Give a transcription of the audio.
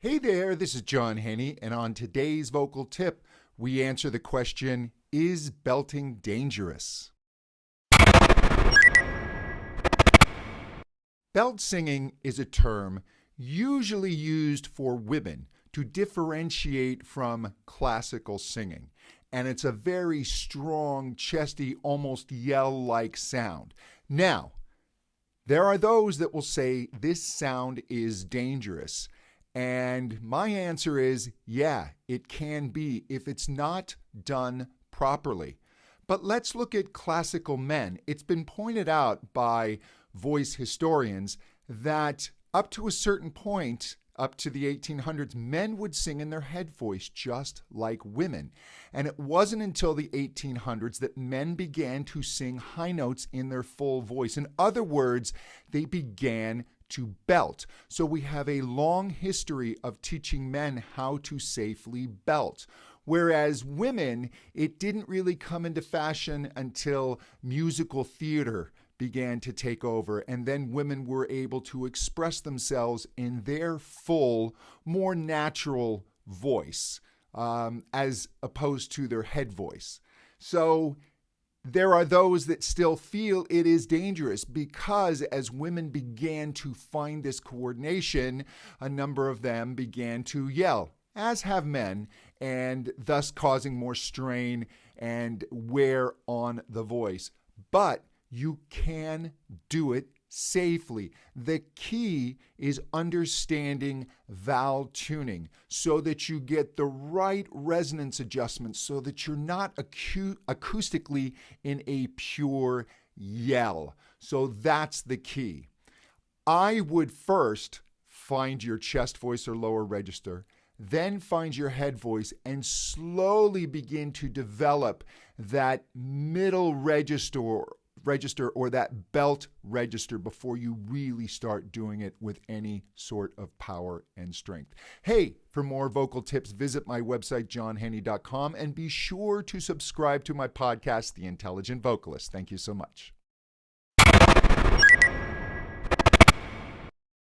Hey there, this is John Henny, and on today's vocal tip, we answer the question, is belting dangerous? Belt singing is a term usually used for women to differentiate from classical singing, and it's a very strong, chesty, almost yell-like sound. Now, there are those that will say this sound is dangerous. And my answer is, yeah, it can be if it's not done properly. But let's look at classical men. It's been pointed out by voice historians that up to a certain point, up to the 1800s, men would sing in their head voice just like women. And it wasn't until the 1800s that men began to sing high notes in their full voice. In other words, they began to belt. So we have a long history of teaching men how to safely belt. Whereas women, it didn't really come into fashion until musical theater began to take over, and then women were able to express themselves in their full, more natural voice, as opposed to their head voice. So there are those that still feel it is dangerous because as women began to find this coordination, a number of them began to yell, as have men, and thus causing more strain and wear on the voice. But you can do it safely. The key is understanding vowel tuning so that you get the right resonance adjustment so that you're not acoustically in a pure yell. So that's the key. I would first find your chest voice or lower register, then find your head voice and slowly begin to develop that middle register or that belt register before you really start doing it with any sort of power and strength. Hey, for more vocal tips, visit my website, johnhenny.com, and be sure to subscribe to my podcast, The Intelligent Vocalist. Thank you so much.